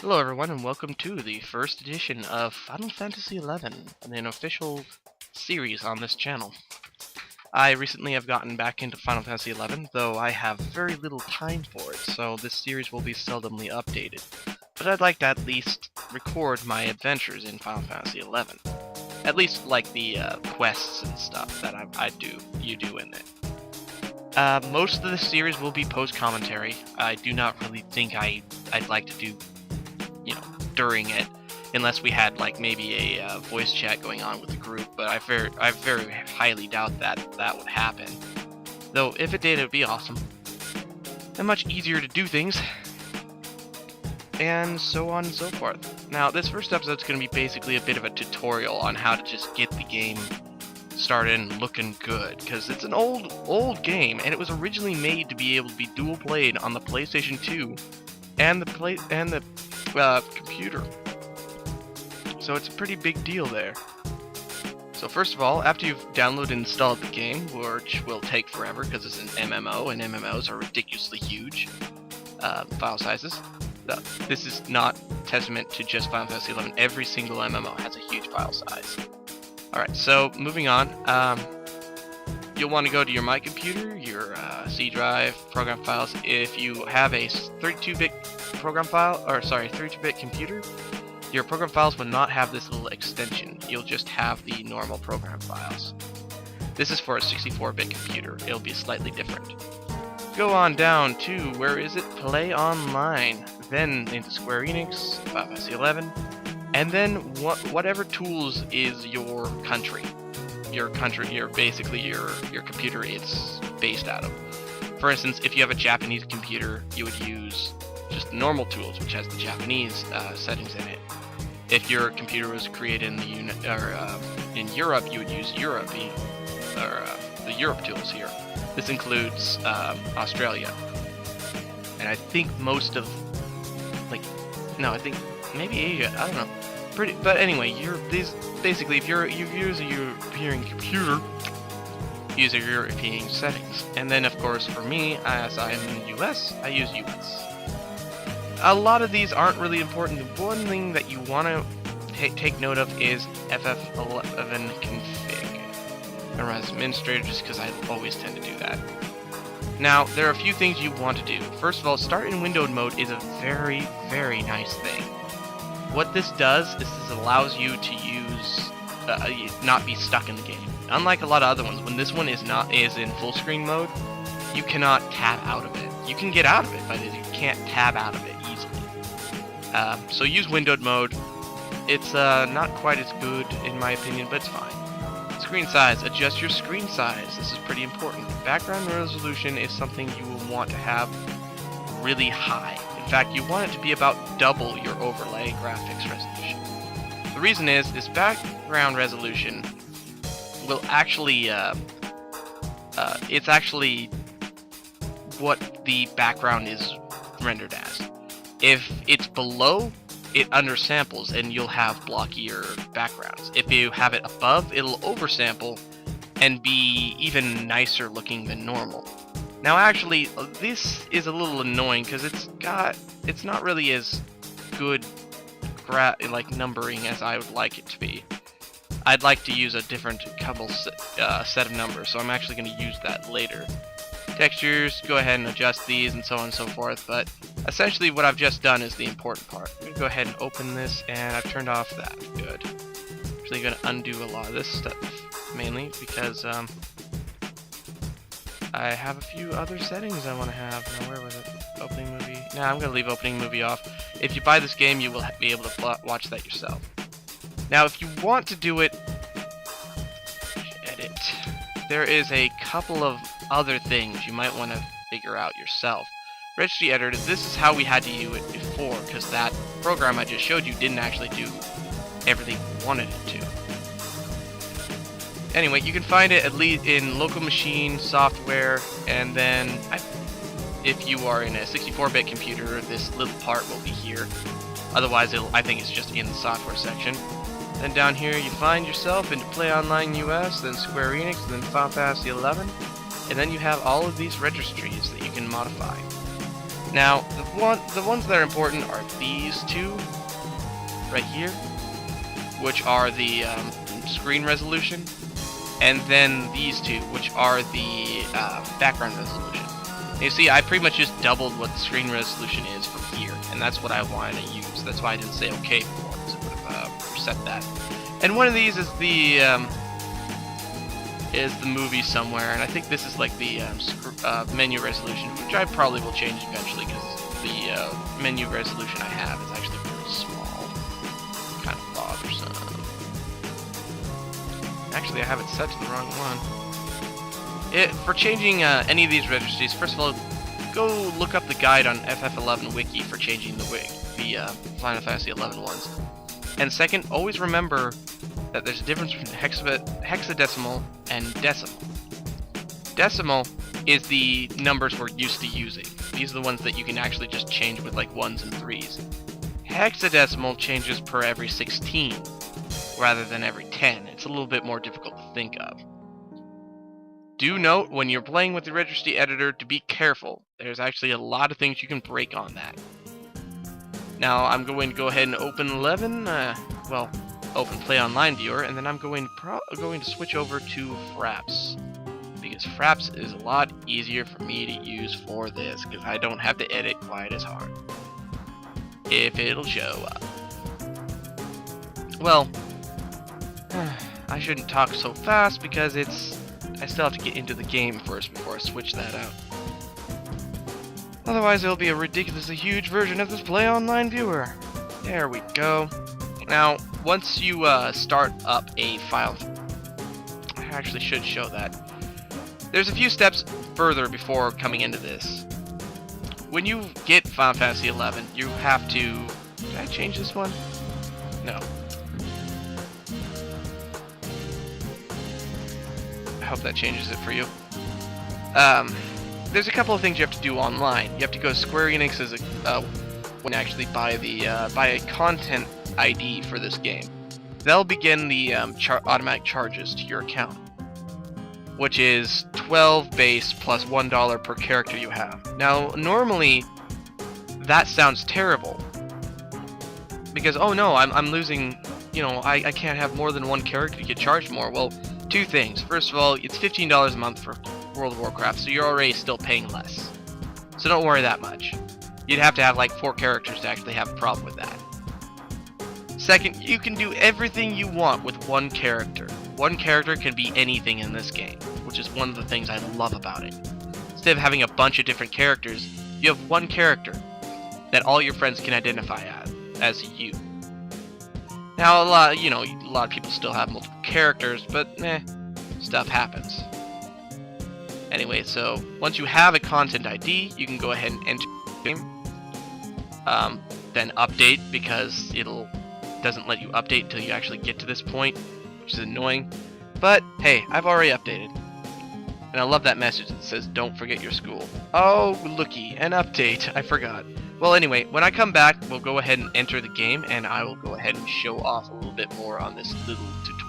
Hello everyone and welcome to the first edition of Final Fantasy XI, an official series on this channel. I recently have gotten back into Final Fantasy XI, though I have very little time for it, so this series will be seldomly updated. But I'd like to at least record my adventures in Final Fantasy XI. At least like the quests and stuff that you do in it. Most of the series will be post-commentary. I do not really think I'd like to do during it, unless we had like maybe a voice chat going on with the group, but I very highly doubt that would happen. Though if it did, it would be awesome. And much easier to do things. And so on and so forth. Now, this first episode is going to be basically a bit of a tutorial on how to just get the game started and looking good, because it's an old game, and it was originally made to be able to be dual played on the PlayStation 2 and the computer. So it's a pretty big deal there. So first of all, after you've downloaded and installed the game, which will take forever because it's an MMO, and MMOs are ridiculously huge file sizes. This is not testament to just Final Fantasy XI. Every single MMO has a huge file size. Alright, so moving on. You'll want to go to your My Computer, your C drive, program files. If you have a 32-bit program file, or sorry, 32-bit computer, your program files will not have this little extension. You'll just have the normal program files. This is for a 64-bit computer. It'll be slightly different. Go on down to, where is it? Play Online. Then into Square Enix, Final Fantasy XI, and then whatever tools is your country. Basically your computer is based out of. For instance, if you have a Japanese computer, you would use just normal tools, which has the Japanese settings in it. If your computer was created in in Europe, you would use the Europe tools here. This includes Australia, and I think most of, I think maybe Asia. I don't know. But anyway, basically, if you use a European computer, use your European settings. And then, of course, for me, as I am in the US, I use US. A lot of these aren't really important. The one thing that you want to take note of is FF11 config. I run as administrator just because I always tend to do that. Now, there are a few things you want to do. First of all, start in windowed mode is a very, very nice thing. What this does is this allows you to use, not be stuck in the game. Unlike a lot of other ones, when this one is in full screen mode, you cannot tab out of it. You can get out of it, but you can't tab out of it easily. So use windowed mode. It's not quite as good in my opinion, but it's fine. Screen size. Adjust your screen size. This is pretty important. Background resolution is something you will want to have really high. In fact, you want it to be about double your overlay graphics resolution. The reason is this background resolution will actually, it's actually what the background is rendered as. If it's below, it undersamples and you'll have blockier backgrounds. If you have it above, it'll oversample and be even nicer looking than normal. Now actually, this is a little annoying because it's not really as good numbering as I would like it to be. I'd like to use a different set of numbers, so I'm actually going to use that later. Textures, go ahead and adjust these and so on and so forth, but essentially what I've just done is the important part. I'm going to go ahead and open this, and I've turned off that. Good. I'm actually going to undo a lot of this stuff, mainly because I have a few other settings I want to have. Now, where was it? Opening movie. Nah, I'm going to leave opening movie off. If you buy this game, you will be able to watch that yourself. Now, if you want to do it, edit. There is a couple of other things you might want to figure out yourself. Registry editor, this is how we had to do it before, because that program I just showed you didn't actually do everything we wanted it to. Anyway, you can find it at least in local machine software, and then if you are in a 64-bit computer, this little part will be here. Otherwise, I think it's just in the software section. Then down here, you find yourself into Play Online US, then Square Enix, then Final Fantasy XI, and then you have all of these registries that you can modify. Now, the ones that are important are these two right here, which are the screen resolution, and then these two, which are the background resolution. And you see, I pretty much just doubled what the screen resolution is from here, and that's what I wanted to use. That's why I didn't say OK before, because it would have set that. And one of these is the movie somewhere, and I think this is like the menu resolution, which I probably will change eventually, because the menu resolution I have is actually pretty small. Kind of bothersome. Actually, I have it set to the wrong one. For changing any of these registries, first of all, go look up the guide on FF11 Wiki for changing the Final Fantasy 11 ones. And second, always remember that there's a difference between hexadecimal and decimal. Decimal is the numbers we're used to using. These are the ones that you can actually just change with like 1s and 3s. Hexadecimal changes per every 16 rather than every 10. It's a little bit more difficult to think of. Do note when you're playing with the registry editor to be careful. There's actually a lot of things you can break on that. Now I'm going to go ahead and open 11. Open Play Online Viewer, and then I'm going to switch over to Fraps, because Fraps is a lot easier for me to use for this, because I don't have to edit quite as hard. If it'll show up. Well, I shouldn't talk so fast because I still have to get into the game first before I switch that out. Otherwise, it'll be a ridiculously huge version of this Play Online Viewer. There we go. Now, once you start up a file, I actually should show that. There's a few steps further before coming into this. When you get Final Fantasy 11, you have to... Did I change this one? No. I hope that changes it for you. There's a couple of things you have to do online. You have to go to Square Enix's when you actually buy a content ID for this game. They'll begin the automatic charges to your account, which is 12 base plus $1 per character you have. Now, normally, that sounds terrible, because, oh no, I'm losing, I can't have more than one character to get charged more. Well, two things. First of all, it's $15 a month for World of Warcraft, so you're already still paying less. So don't worry that much. You'd have to have like 4 characters to actually have a problem with that. Second, you can do everything you want with one character. One character can be anything in this game, which is one of the things I love about it. Instead of having a bunch of different characters, you have one character that all your friends can identify as you. Now, a lot of people still have multiple characters, but stuff happens. Anyway, so once you have a content ID, you can go ahead and enter the game. Then update, because doesn't let you update until you actually get to this point, which is annoying. But hey, I've already updated. And I love that message that says, don't forget your school. Oh, looky, an update. I forgot. Well, anyway, when I come back, we'll go ahead and enter the game, and I will go ahead and show off a little bit more on this little tutorial.